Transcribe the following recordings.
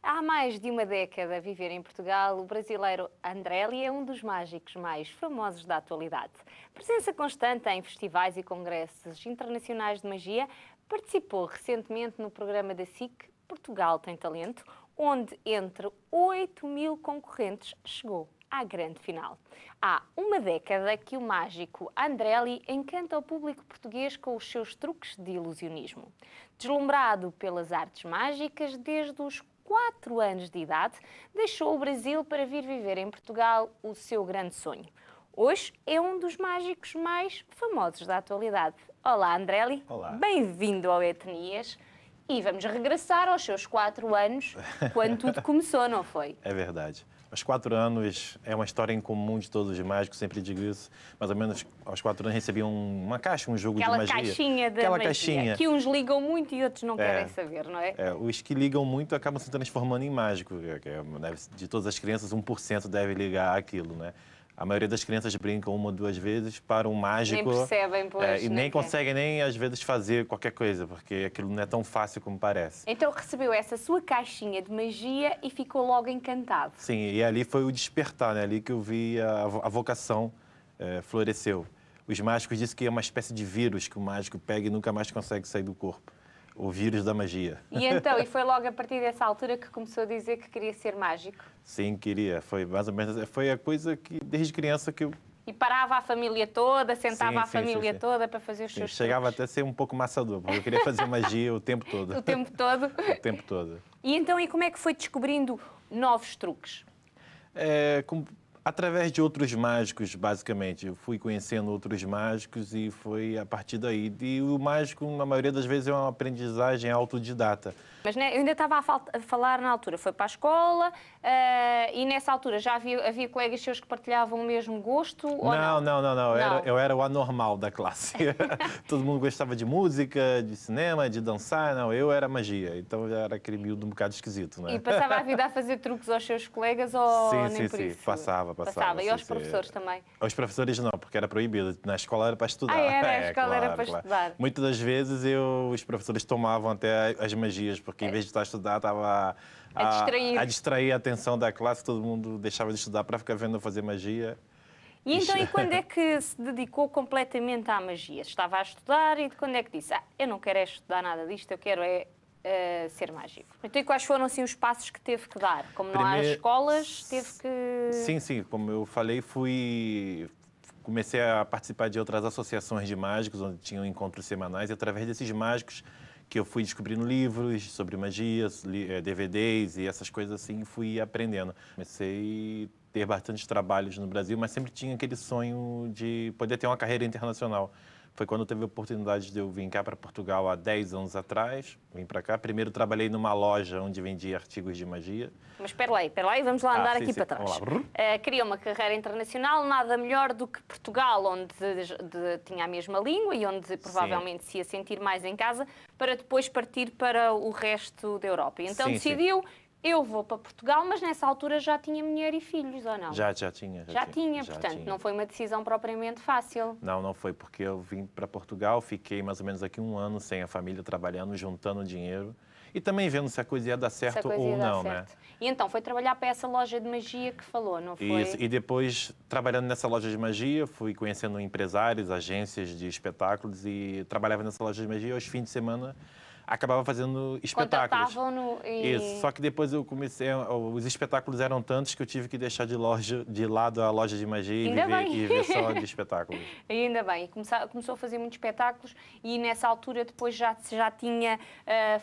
Há mais de uma década a viver em Portugal, o brasileiro Andrelli é um dos mágicos mais famosos da atualidade. Presença constante em festivais e congressos internacionais de magia, participou recentemente no programa da SIC Portugal Tem Talento, onde entre 8.000 concorrentes chegou à grande final. Há uma década que o mágico Andrelli encanta o público português com os seus truques de ilusionismo. Deslumbrado pelas artes mágicas desde os 4 anos de idade, deixou o Brasil para vir viver em Portugal o seu grande sonho. Hoje é um dos mágicos mais famosos da atualidade. Olá, Andrelli. Olá. Bem-vindo ao Etnias. E vamos regressar aos seus 4 anos, quando tudo começou, não foi? É verdade. Aos 4 anos é uma história em comum de todos os mágicos, sempre digo isso. Mais ou menos aos 4 anos recebiam uma caixa, um jogo Aquela de magia. caixinha da Aquela magia, caixinha. que uns ligam muito e outros não querem saber, não é? Os que ligam muito acabam se transformando em mágico. De todas as crianças, 1% deve ligar aquilo, né? A maioria das crianças brincam 1 ou 2 vezes para um mágico. Nem percebem, pois. E nem conseguem nem, às vezes, fazer qualquer coisa, porque aquilo não é tão fácil como parece. Então recebeu essa sua caixinha de magia e ficou logo encantado. Sim, e ali foi o despertar, né? Ali que eu vi a vocação floresceu. Os mágicos dizem que é uma espécie de vírus que o mágico pega e nunca mais consegue sair do corpo. O vírus da magia. E então, e foi logo a partir dessa altura que começou a dizer que queria ser mágico? Sim, queria. Foi mais ou menos, foi a coisa que desde criança que eu... E parava a família toda, sentava a família toda para fazer os seus Chegava truques. até a ser um pouco maçador, porque eu queria fazer magia o tempo todo. O tempo todo? O tempo todo. E então, e como é que foi descobrindo novos truques? Através de outros mágicos, basicamente. Eu fui conhecendo outros mágicos e foi a partir daí. E o mágico, na maioria das vezes, é uma aprendizagem autodidata. Mas né, eu ainda estava a falar na altura, foi para a escola e nessa altura já havia colegas seus que partilhavam o mesmo gosto? Ou não? Eu era o anormal da classe. Todo mundo gostava de música, de cinema, de dançar. Não, eu era magia. Então já era aquele miúdo um bocado esquisito, né? E passava a vida a fazer truques aos seus colegas ou nem por isso? Passava. E aos professores também? Aos professores não, porque era proibido. Na escola era para estudar. A escola era para estudar. Muitas das vezes os professores tomavam até as magias, porque em vez de estar a estudar, estava a distrair a atenção da classe, todo mundo deixava de estudar para ficar vendo eu fazer magia. E então, e quando é que se dedicou completamente à magia? Estava a estudar e quando é que disse, eu não quero estudar nada disto, eu quero ser mágico? Então, e quais foram assim, os passos que teve que dar? Como não há escolas, teve que... Sim, como eu falei, comecei a participar de outras associações de mágicos, onde tinham encontros semanais, e através desses mágicos que eu fui descobrindo livros sobre magia, DVDs e essas coisas assim, fui aprendendo. Comecei a ter bastantes trabalhos no Brasil, mas sempre tinha aquele sonho de poder ter uma carreira internacional. Foi quando teve a oportunidade de eu vir cá para Portugal há 10 anos atrás. Vim para cá. Primeiro trabalhei numa loja onde vendia artigos de magia. Mas espera aí, vamos lá andar aqui para trás. Queria uma carreira internacional, nada melhor do que Portugal, onde tinha a mesma língua e onde provavelmente se ia sentir mais em casa, para depois partir para o resto da Europa. E então decidiu... Eu vou para Portugal, mas nessa altura já tinha mulher e filhos, ou não? Já tinha. Portanto, não foi uma decisão propriamente fácil. Não foi, porque eu vim para Portugal, fiquei mais ou menos aqui 1 ano sem a família, trabalhando, juntando dinheiro. E também vendo se a coisa ia dar certo ou não, né? E então, foi trabalhar para essa loja de magia que falou, não foi? Isso, e depois, trabalhando nessa loja de magia, fui conhecendo empresários, agências de espetáculos e trabalhava nessa loja de magia e aos fins de semana acabava fazendo espetáculos. Isso, só que depois eu comecei, os espetáculos eram tantos que eu tive que deixar de lado a loja de magia e ver só de espetáculos. Ainda bem, começou a fazer muitos espetáculos e nessa altura depois já tinha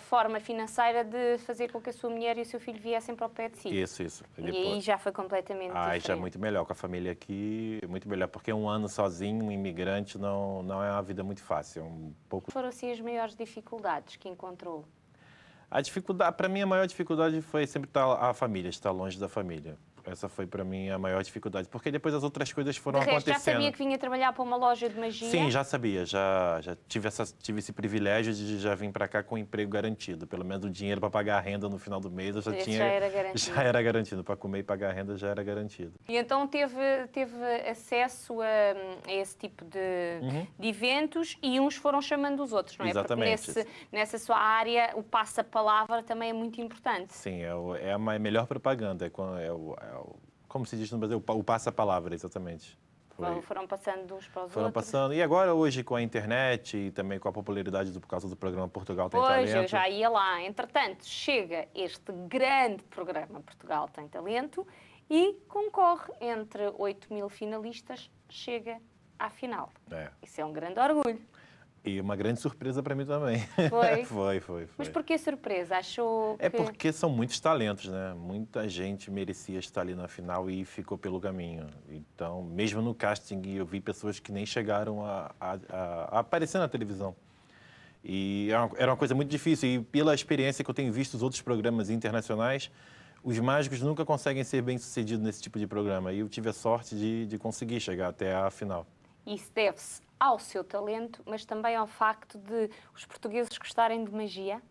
forma financeira de fazer com que a sua mulher e o seu filho viessem para o pé de si. Isso. E aí já foi completamente diferente. Já é muito melhor com a família aqui, muito melhor, porque 1 ano sozinho, um imigrante, não é uma vida muito fácil. Foram assim as maiores dificuldades que encontrou? A dificuldade, para mim, a maior dificuldade foi sempre estar longe da família. Essa foi para mim a maior dificuldade, porque depois as outras coisas foram De resto, já acontecendo. sabia que vinha trabalhar para uma loja de magia? Sim, já sabia, já tive esse privilégio de já vir para cá com um emprego garantido. Pelo menos o dinheiro para pagar a renda no final do mês eu já Esse tinha. já era garantido. Já era garantido, para comer e pagar a renda já era garantido. E então teve acesso a esse tipo de eventos e uns foram chamando os outros, não é? Exatamente. Porque nessa sua área o passa-palavra também é muito importante. Sim, é a melhor propaganda, como se diz no Brasil, o passa-palavra, exatamente. Foram passando de uns para os Foram outros. passando. E agora, hoje, com a internet e também com a popularidade por causa do programa Portugal Tem Pois, Talento. eu já ia lá. Entretanto, chega este grande programa Portugal Tem Talento e concorre entre 8.000 finalistas, chega à final. Isso é um grande orgulho. E uma grande surpresa para mim também. Foi? Foi. Mas por que surpresa? Achou que... É porque são muitos talentos, né? Muita gente merecia estar ali na final e ficou pelo caminho. Então, mesmo no casting, eu vi pessoas que nem chegaram a aparecer na televisão. E era uma coisa muito difícil. E pela experiência que eu tenho visto os outros programas internacionais, os mágicos nunca conseguem ser bem-sucedidos nesse tipo de programa. E eu tive a sorte de conseguir chegar até a final. Isso deve-se ao seu talento, mas também ao facto de os portugueses gostarem de magia?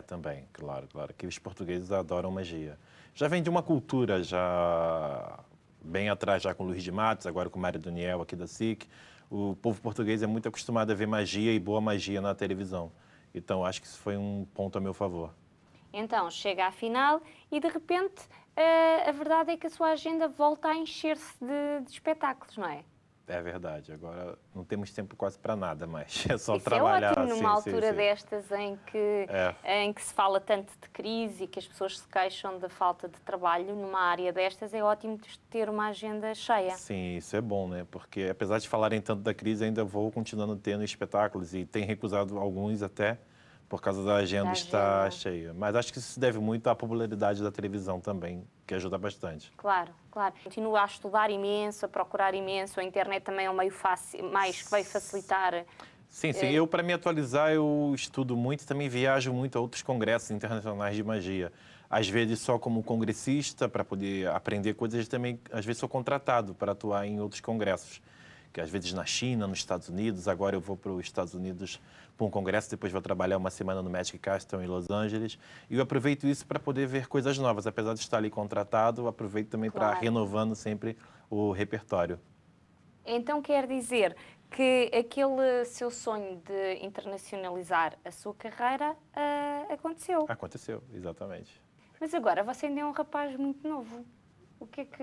Também, claro, que os portugueses adoram magia. Já vem de uma cultura já bem atrás, já com Luís de Matos, agora com Mário Daniel aqui da SIC. O povo português é muito acostumado a ver magia e boa magia na televisão. Então, acho que isso foi um ponto a meu favor. Então, chega à final e, de repente, a verdade é que a sua agenda volta a encher-se de espetáculos, não é? É verdade. Agora não temos tempo quase para nada mais. É só Isso trabalhar. É ótimo numa altura sim. destas em que se fala tanto de crise e que as pessoas se queixam da falta de trabalho. Numa área destas é ótimo ter uma agenda cheia. Sim, isso é bom, né? Porque apesar de falarem tanto da crise, ainda vou continuando tendo espetáculos e tem recusado alguns até por causa da agenda estar cheia. Mas acho que isso se deve muito à popularidade da televisão também, que ajuda bastante. Claro. Continua a estudar imenso, a procurar imenso. A internet também é um meio mais que vai facilitar. Sim. Eu, para me atualizar, eu estudo muito e também viajo muito a outros congressos internacionais de magia. Às vezes só como congressista, para poder aprender coisas, também às vezes sou contratado para atuar em outros congressos. Que às vezes na China, nos Estados Unidos, agora eu vou para os Estados Unidos para um congresso, depois vou trabalhar uma semana no Magic Castle em Los Angeles. E eu aproveito isso para poder ver coisas novas. Apesar de estar ali contratado, eu aproveito também para renovando sempre o repertório. Então quer dizer que aquele seu sonho de internacionalizar a sua carreira aconteceu? Aconteceu, exatamente. Mas agora você ainda é um rapaz muito novo. O que é que...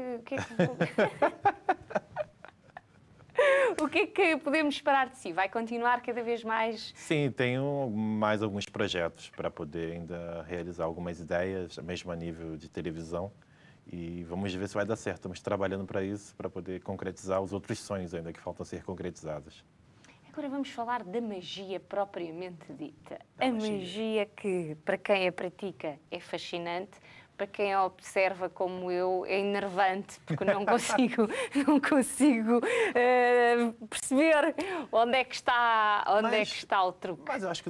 O que é que podemos esperar de si? Vai continuar cada vez mais? Sim, tenho mais alguns projetos para poder ainda realizar algumas ideias, mesmo a nível de televisão. E vamos ver se vai dar certo. Estamos trabalhando para isso, para poder concretizar os outros sonhos ainda que faltam ser concretizados. Agora vamos falar da magia propriamente dita. A magia que, para quem a pratica, é fascinante. Para quem a observa como eu, é enervante, porque não consigo perceber onde é que está o truque. Mas eu acho que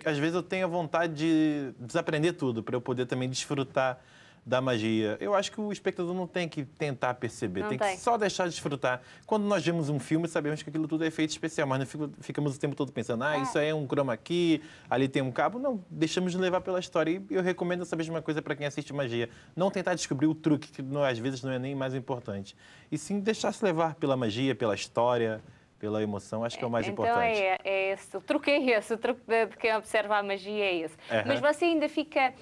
às vezes eu tenho a vontade de desaprender tudo, para eu poder também desfrutar da magia. Eu acho que o espectador não tem que tentar perceber, tem que só deixar de desfrutar. Quando nós vemos um filme, sabemos que aquilo tudo é efeito especial, mas não ficamos o tempo todo pensando, isso aí é um chroma key, ali tem um cabo. Não, deixamos de levar pela história. E eu recomendo essa mesma coisa para quem assiste magia. Não tentar descobrir o truque, que às vezes não é nem mais importante. E sim deixar-se levar pela magia, pela história, pela emoção, acho que é o mais importante. Esse, o truque é esse, o truque de quem observa a magia é esse. Mas você ainda fica,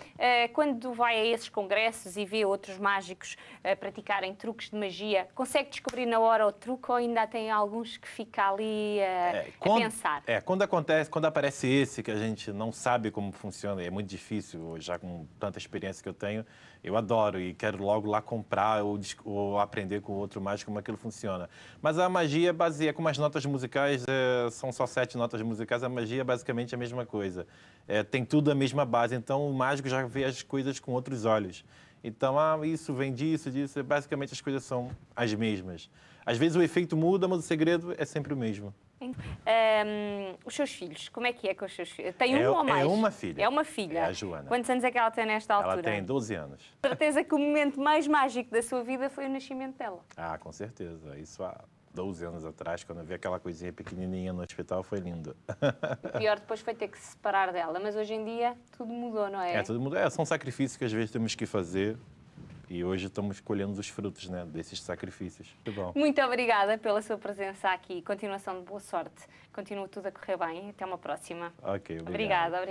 quando vai a esses congressos e vê outros mágicos praticarem truques de magia, consegue descobrir na hora o truque ou ainda tem alguns que fica ali a pensar? Quando aparece esse que a gente não sabe como funciona, é muito difícil, já com tanta experiência que eu tenho, eu adoro e quero logo lá comprar ou aprender com outro mágico como aquilo funciona. Mas a magia baseia, como as notas musicais são só 7 notas musicais, a magia é basicamente a mesma coisa. Tem tudo a mesma base, então o mágico já vê as coisas com outros olhos. Então, isso vem disso, basicamente as coisas são as mesmas. Às vezes o efeito muda, mas o segredo é sempre o mesmo. Os seus filhos, como é que é com os seus filhos? Tem um ou mais? É uma filha. É uma filha. É a Joana. Quantos anos é que ela tem nesta altura? Ela tem 12 anos. Certeza que o momento mais mágico da sua vida foi o nascimento dela. Ah, com certeza. Isso há 12 anos atrás, quando eu vi aquela coisinha pequenininha no hospital, foi lindo. O pior depois foi ter que se separar dela, mas hoje em dia tudo mudou, não é? É, tudo muda. São sacrifícios que às vezes temos que fazer e hoje estamos colhendo os frutos, né, desses sacrifícios. Muito bom. Muito obrigada pela sua presença aqui. Continuação de boa sorte. Continua tudo a correr bem. Até uma próxima. Ok, obrigado. Obrigada.